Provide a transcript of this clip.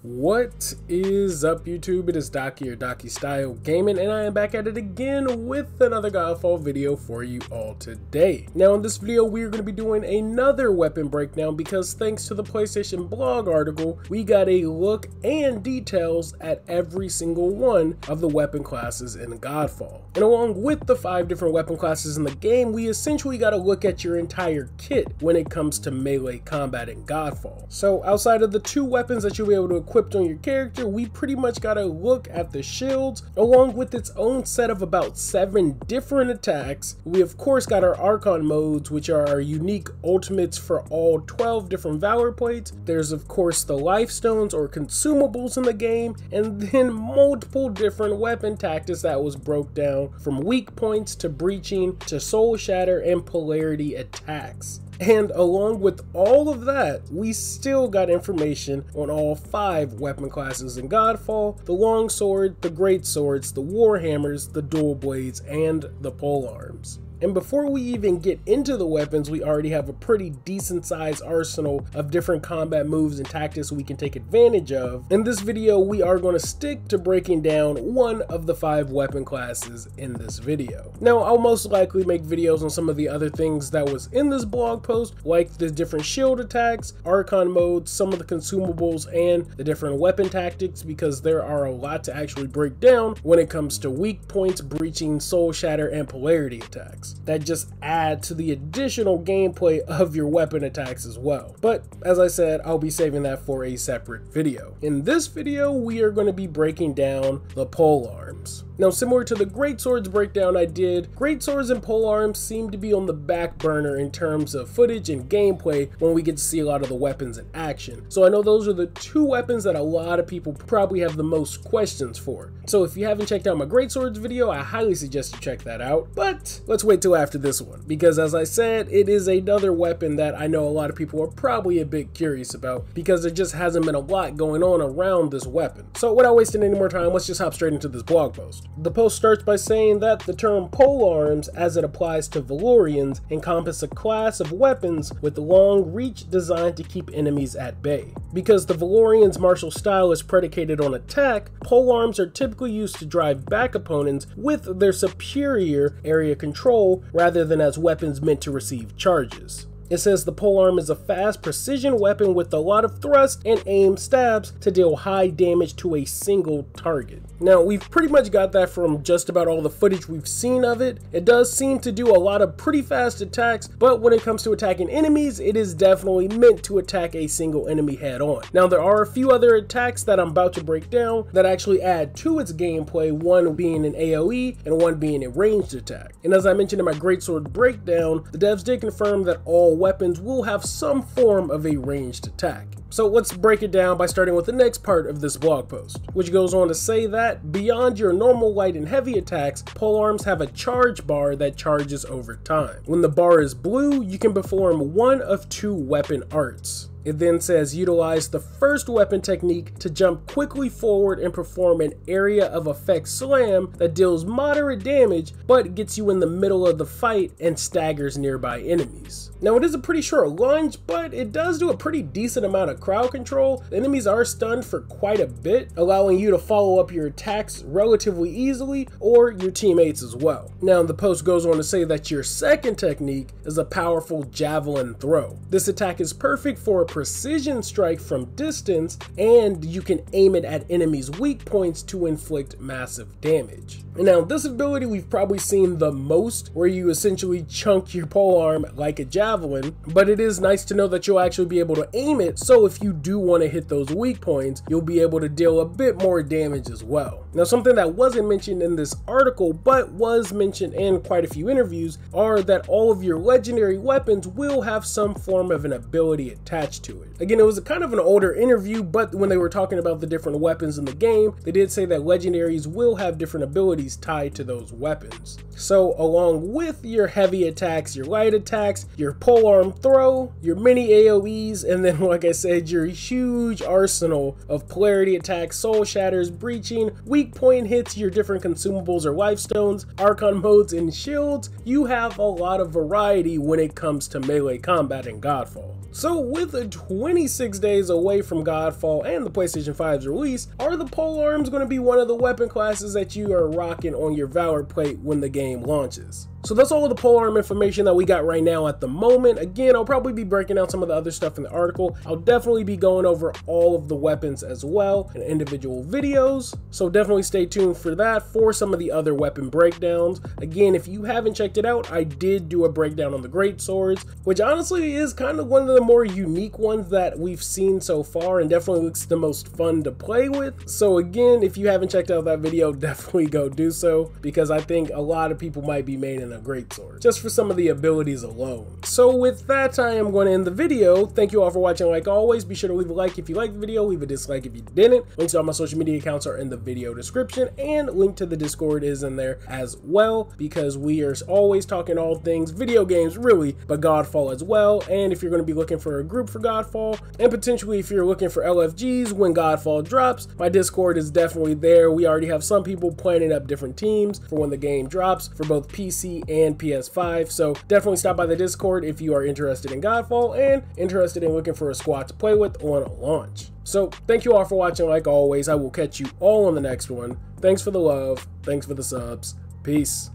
What is up, YouTube? It is Docky or Docky Style Gaming, and I am back at it again with another Godfall video for you all today. Now, in this video, we are going to be doing another weapon breakdown because thanks to the PlayStation blog article, we got a look and details at every single one of the weapon classes in Godfall. And along with the 5 different weapon classes in the game, we essentially got to look at your entire kit when it comes to melee combat in Godfall. So outside of the 2 weapons that you'll be able to equip on your character, we pretty much got to look at the shields along with its own set of about 7 different attacks. We of course got our Archon modes, which are our unique ultimates for all 12 different Valorplates. There's of course the life stones or consumables in the game, and then multiple different weapon tactics that was broke down from weak points to breaching to soul shatter and polarity attacks. And along with all of that, we still got information on all 5 weapon classes in Godfall: the longsword, the great swords, the warhammers, the dual blades, and the polearms. And before we even get into the weapons, we already have a pretty decent sized arsenal of different combat moves and tactics we can take advantage of. In this video, we are going to stick to breaking down one of the 5 weapon classes in this video. Now, I'll most likely make videos on some of the other things that was in this blog post, like the different shield attacks, Archon modes, some of the consumables, and the different weapon tactics, because there are a lot to actually break down when it comes to weak points, breaching, soul shatter, and polarity attacks that just add to the additional gameplay of your weapon attacks as well. But as I said, I'll be saving that for a separate video. In this video, we are going to be breaking down the polearms. Now, similar to the great swords breakdown I did, great swords and polearms seem to be on the back burner in terms of footage and gameplay when we get to see a lot of the weapons in action. So I know those are the 2 weapons that a lot of people probably have the most questions for. So if you haven't checked out my great swords video, I highly suggest you check that out. But let's wait till after this one, because as I said, it is another weapon that I know a lot of people are probably a bit curious about, because there just hasn't been a lot going on around this weapon. So without wasting any more time, let's just hop straight into this blog post. The post starts by saying that the term polearms, as it applies to Valorians, encompass a class of weapons with long reach designed to keep enemies at bay. Because the Valorians' martial style is predicated on attack, polearms are typically used to drive back opponents with their superior area control rather than as weapons meant to receive charges. It says the polearm is a fast precision weapon with a lot of thrust and aim stabs to deal high damage to a single target. Now, we've pretty much got that from just about all the footage we've seen of it. It does seem to do a lot of pretty fast attacks, but when it comes to attacking enemies, it is definitely meant to attack a single enemy head on. Now, there are a few other attacks that I'm about to break down that actually add to its gameplay, one being an AoE and one being a ranged attack. And as I mentioned in my greatsword breakdown, the devs did confirm that all weapons will have some form of a ranged attack. So let's break it down by starting with the next part of this blog post, which goes on to say that beyond your normal light and heavy attacks, polearms have a charge bar that charges over time. When the bar is blue, you can perform one of 2 weapon arts. It then says utilize the first weapon technique to jump quickly forward and perform an area of effect slam that deals moderate damage but gets you in the middle of the fight and staggers nearby enemies. Now, it is a pretty short lunge, but it does do a pretty decent amount of crowd control. The enemies are stunned for quite a bit, allowing you to follow up your attacks relatively easily, or your teammates as well. Now, the post goes on to say that your second technique is a powerful Javelin Throw. This attack is perfect for a precision strike from distance, and you can aim it at enemies' weak points to inflict massive damage. Now, this ability we've probably seen the most, where you essentially chunk your polearm like a javelin, but it is nice to know that you'll actually be able to aim it, so if you do want to hit those weak points, you'll be able to deal a bit more damage as well. Now, something that wasn't mentioned in this article, but was mentioned in quite a few interviews, are that all of your legendary weapons will have some form of an ability attached to it. Again, it was a kind of an older interview, but when they were talking about the different weapons in the game, they did say that legendaries will have different abilities tied to those weapons. So along with your heavy attacks, your light attacks, your polearm throw, your mini AoEs, and then like I said, your huge arsenal of polarity attacks, soul shatters, breaching, weak point hits, your different consumables or life stones, Archon modes, and shields, you have a lot of variety when it comes to melee combat in Godfall. So with 26 days away from Godfall and the PlayStation 5's release, are the Polearms going to be one of the weapon classes that you are rocking on your Valorplate when the game launches? So that's all of the polearm information that we got right now at the moment. Again, I'll probably be breaking out some of the other stuff in the article. I'll definitely be going over all of the weapons as well in individual videos. So definitely stay tuned for that, for some of the other weapon breakdowns. Again, if you haven't checked it out, I did do a breakdown on the great swords, which honestly is kind of one of the more unique ones that we've seen so far and definitely looks the most fun to play with. So again, if you haven't checked out that video, definitely go do so, because I think a lot of people might be made in a great sword just for some of the abilities alone. So with that, I am going to end the video. Thank you all for watching. Like always, be sure to leave a like if you liked the video, leave a dislike if you didn't. Links to all my social media accounts are in the video description, and link to the Discord is in there as well, because we are always talking all things video games really, but Godfall as well. And if you're going to be looking for a group for Godfall, and potentially if you're looking for LFGs when Godfall drops, my Discord is definitely there. We already have some people planning up different teams for when the game drops for both PC and PS5, so definitely stop by the Discord if you are interested in Godfall and interested in looking for a squad to play with on launch. So thank you all for watching. Like always, I will catch you all on the next one. Thanks for the love, thanks for the subs, peace.